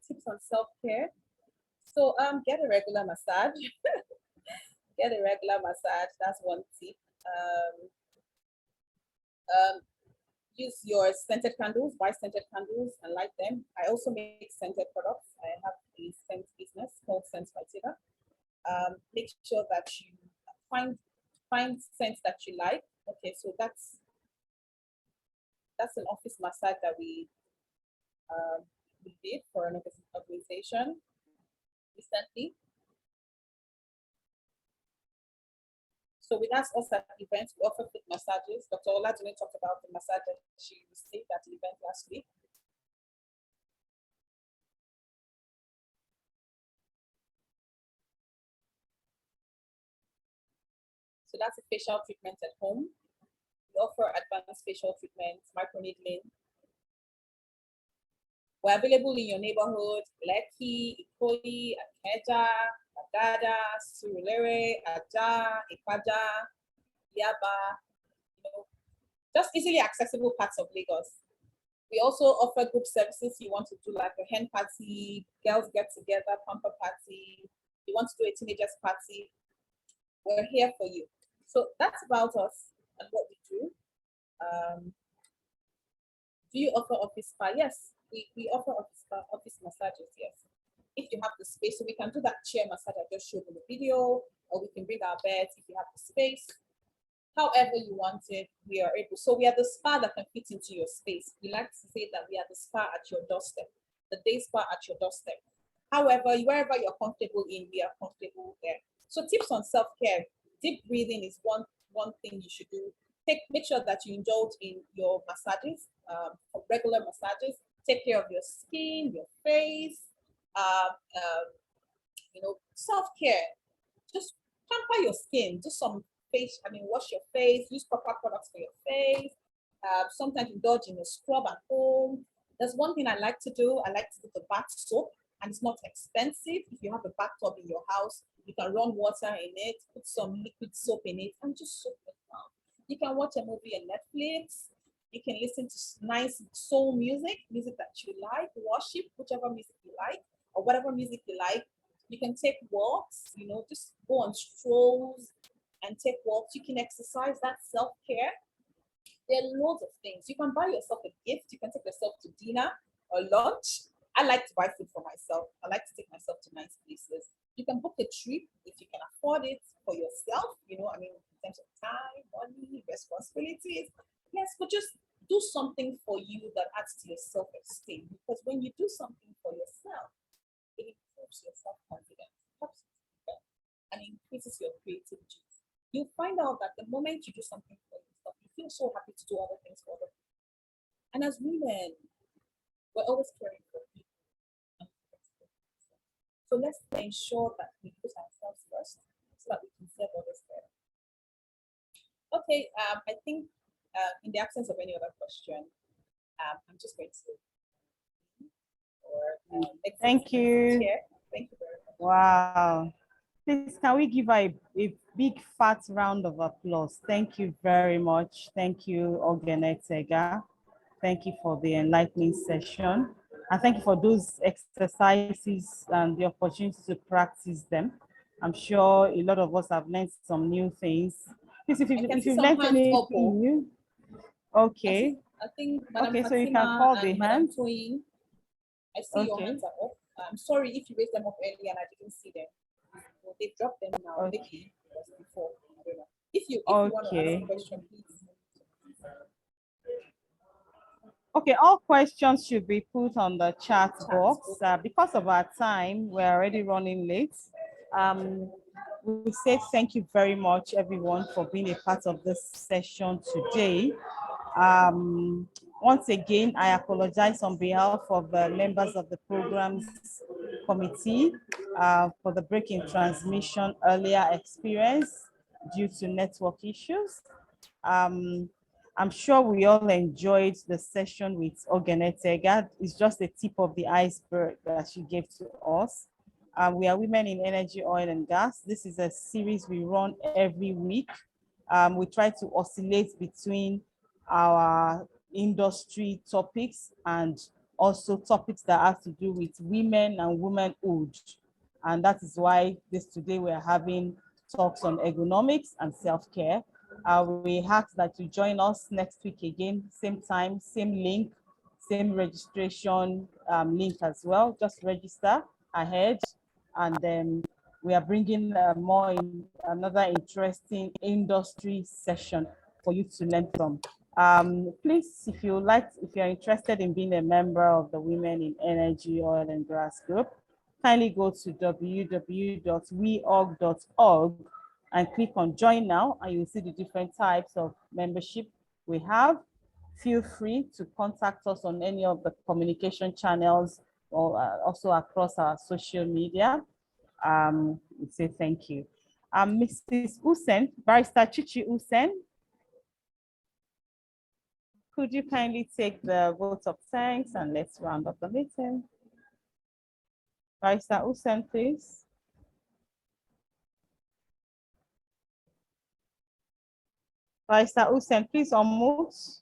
Tips on self-care. So get a regular massage. Get a regular massage. That's one tip. Use your scented candles, buy scented candles and light them. I also make scented products. I have a scent business called Scents by Tega. Make sure that you find scents that you like. Okay, so that's an office massage that we did for an organization recently. So with us at events, we offer foot massages. Dr. Oladune talked about the massage that she received at the event last week. So that's a facial treatment at home. We offer advanced facial treatments, microneedling. We're available in your neighborhood, Lekki, Ikoyi, Akeja, Agada, Surulere, Aja, Ipaja, Yaba, just easily accessible parts of Lagos. We also offer group services. You want to do like a hen party, girls get together, pamper party, you want to do a teenagers party, we're here for you. So that's about us and what we do. Do you offer office spa? Yes, we offer office spa, office massages, yes. If you have the space, so we can do that chair massage I just showed in the video, or we can bring our beds if you have the space. However you want it, we are able. So we are the spa that can fit into your space. We like to say that we are the spa at your doorstep, the day spa at your doorstep. However, wherever you're comfortable in, we are comfortable there. So tips on self-care. Deep breathing is one thing you should do. Make sure that you indulge in your massages, regular massages. Take care of your skin, your face. Self-care. Just pamper your skin. Do some face. Wash your face. Use proper products for your face. Sometimes indulge in a scrub at home. There's one thing I like to do. I like to do the bath soap, and it's not expensive. If you have a bathtub in your house, you can run water in it, put some liquid soap in it, and just soak it down. You can watch a movie on Netflix. You can listen to nice soul music that you like, worship, whichever music you like, or whatever music you like. You can take walks, just go on strolls and take walks. You can exercise, that's self-care. There are loads of things. You can buy yourself a gift. You can take yourself to dinner or lunch. I like to buy food for myself. I like to take myself to nice places. You can book a trip if you can afford it for yourself, in terms of time, money, responsibilities. Yes, but just do something for you that adds to your self-esteem. Because when you do something for yourself, it improves your self-confidence, helps you and increases your creativity. You'll find out that the moment you do something for yourself, you feel always so happy to do other things for them. And as women, we're always caring for people. So let's ensure that we put ourselves first so that we can serve others better. Okay, I think in the absence of any other question, I'm just going to thank you. Chair. Thank you very much. Wow. Please, can we give a big fat round of applause? Thank you very much. Thank you, Tega. Thank you for the enlightening session. And thank you for those exercises and the opportunity to practice them. I'm sure a lot of us have learned some new things. Please, if you've learned anything new, okay. I think Madam okay, Fatima so you can call the Madam hands. Toyin, I see your hands are up. I'm sorry if you raised them up earlier and I didn't see them. Well, they dropped them now. Okay. Maybe it was before. I don't know. If you want to ask a question, please. Okay, all questions should be put on the chat box. Because of our time, we're already running late. We say thank you very much, everyone, for being a part of this session today. Once again, I apologize on behalf of the members of the programs committee for the break in transmission earlier experience due to network issues. I'm sure we all enjoyed the session with Tega. It's just the tip of the iceberg that she gave to us. We are Women in Energy, Oil and Gas. This is a series we run every week. We try to oscillate between our industry topics and also topics that have to do with women and womanhood. And that is why today we're having talks on ergonomics and self-care. We ask that you join us next week again, same time, same link, same registration link as well. Just register ahead, and then we are bringing another interesting industry session for you to learn from. Please, if you're interested in being a member of the Women in Energy, Oil and Gas group, kindly go to www.weog.org and click on join now, and you'll see the different types of membership we have. Feel free to contact us on any of the communication channels or also across our social media. We say thank you. Mrs. Usen, Barrister Chichi Usen, could you kindly take the vote of thanks and let's round up the meeting? Barrister Usen, please. Barrister Usen, please unmute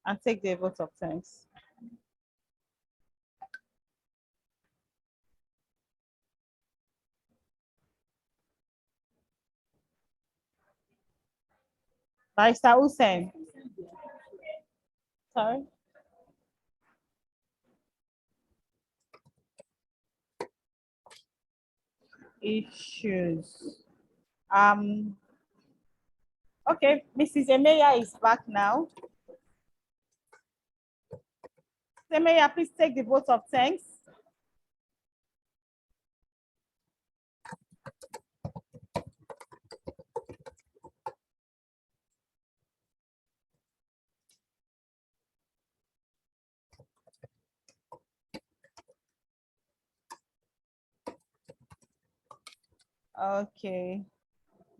and take the vote of thanks. Barrister Usen. Sorry. Issues. Okay, Mrs. Emeya is back now. Emeya, please take the vote of thanks. Okay.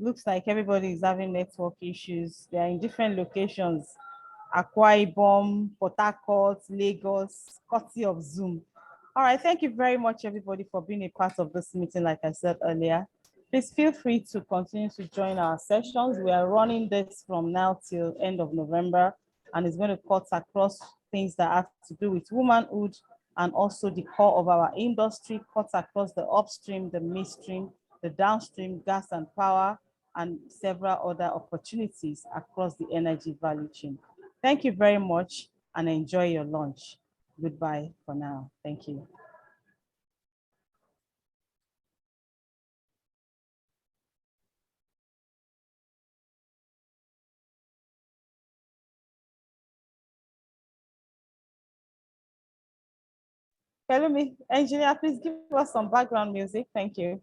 Looks like everybody is having network issues. They are in different locations. Akwa Ibom, Port Harcourt, Lagos, courtesy of Zoom. All right, thank you very much, everybody, for being a part of this meeting, like I said earlier. Please feel free to continue to join our sessions. We are running this from now till end of November, and it's going to cut across things that have to do with womanhood and also the core of our industry, cuts across the upstream, the midstream, the downstream, gas and power, and several other opportunities across the energy value chain. Thank you very much and enjoy your lunch. Goodbye for now. Thank you. Pelumi, engineer, please give us some background music. Thank you.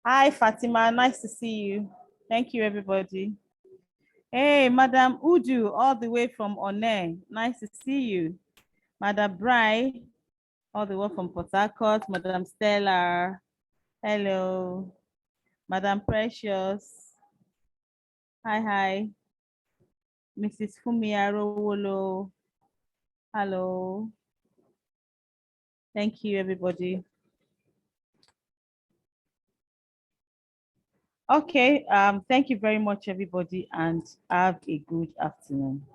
Hi, Fatima. Nice to see you. Thank you, everybody. Hey, Madam Udu, all the way from One. Nice to see you. Madam Bry, all the way from Port Harcourt. Madam Stella, hello. Madam Precious, hi, hi. Mrs. Fumiaro Wolo, hello. Thank you, everybody. Okay, thank you very much, everybody, and have a good afternoon.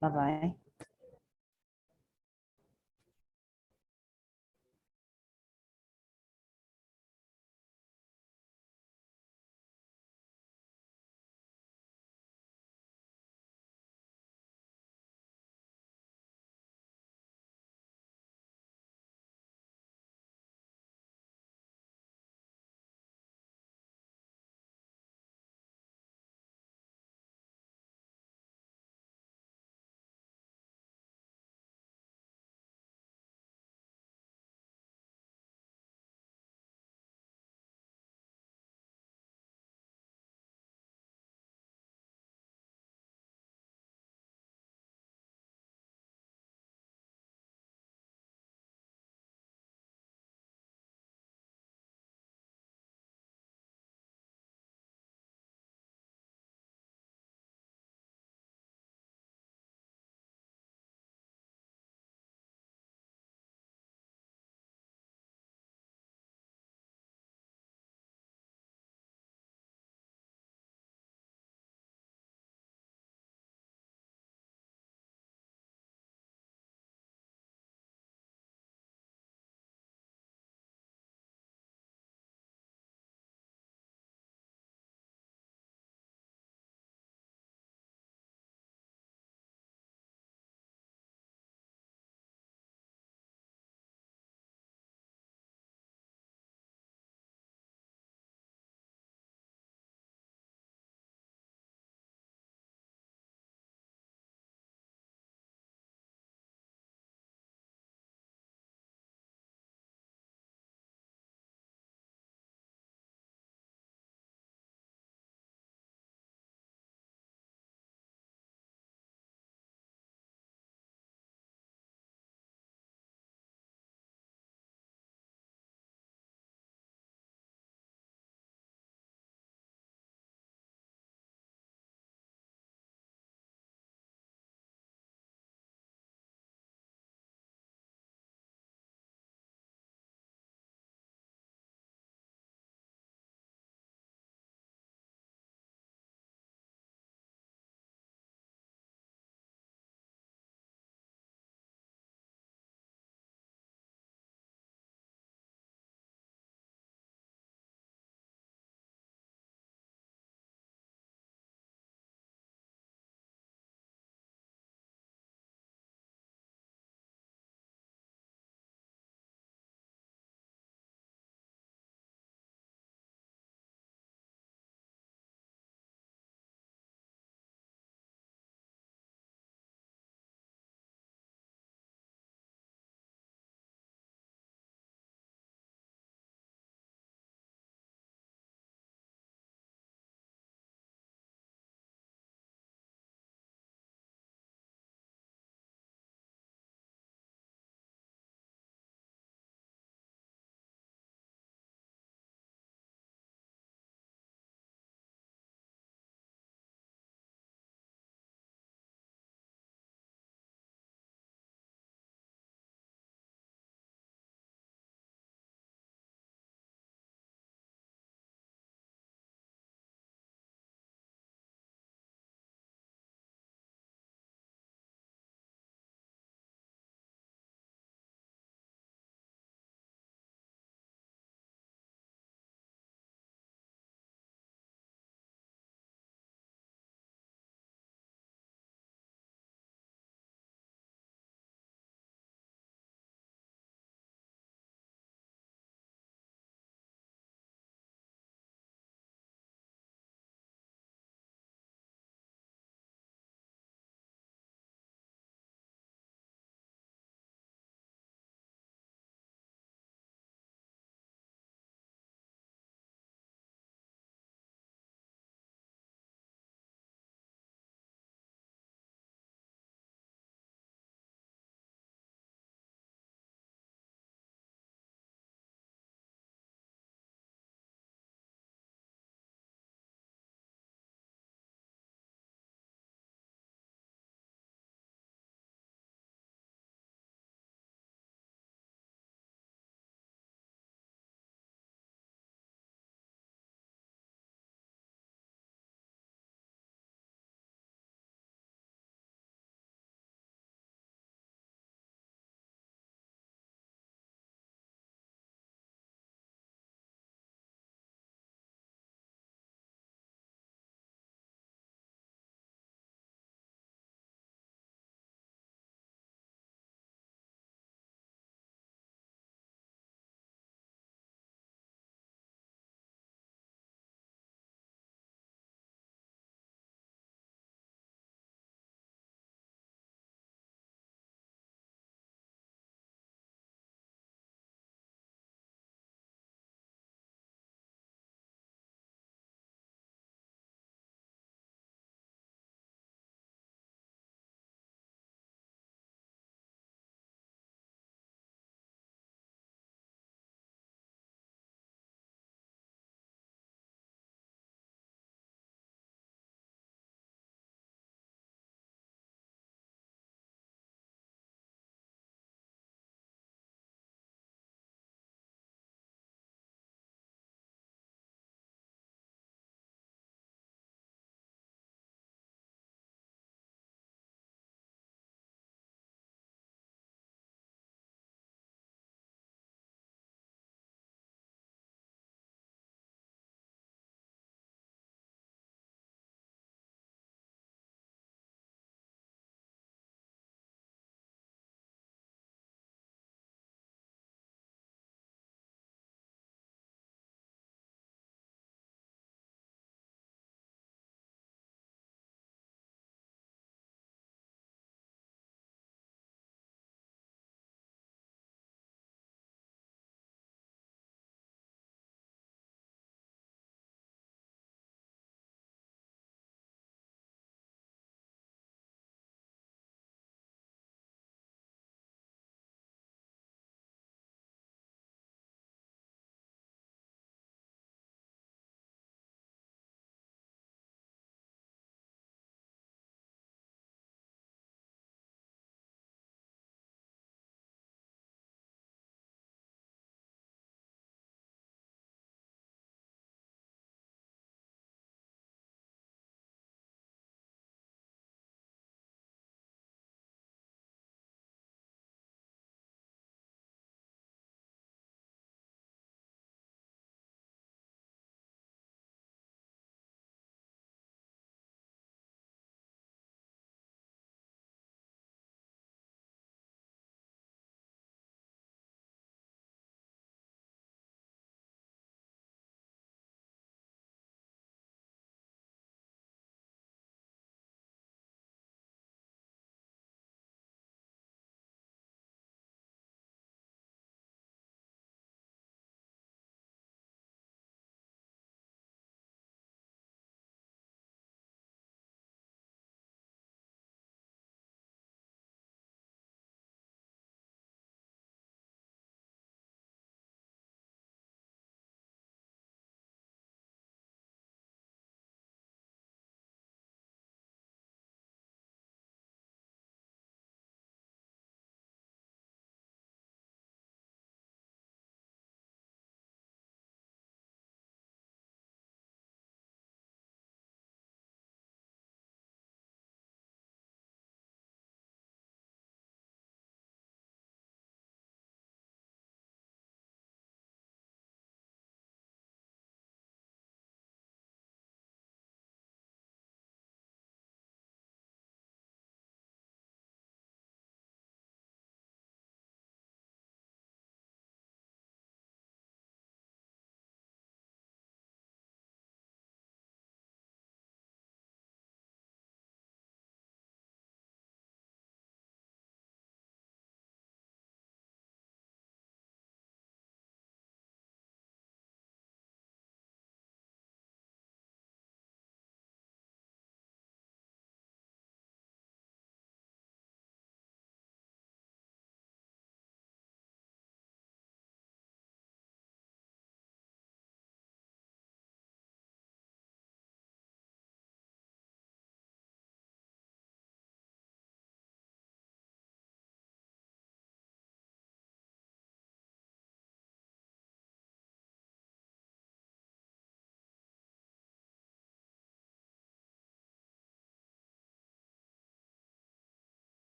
Bye-bye.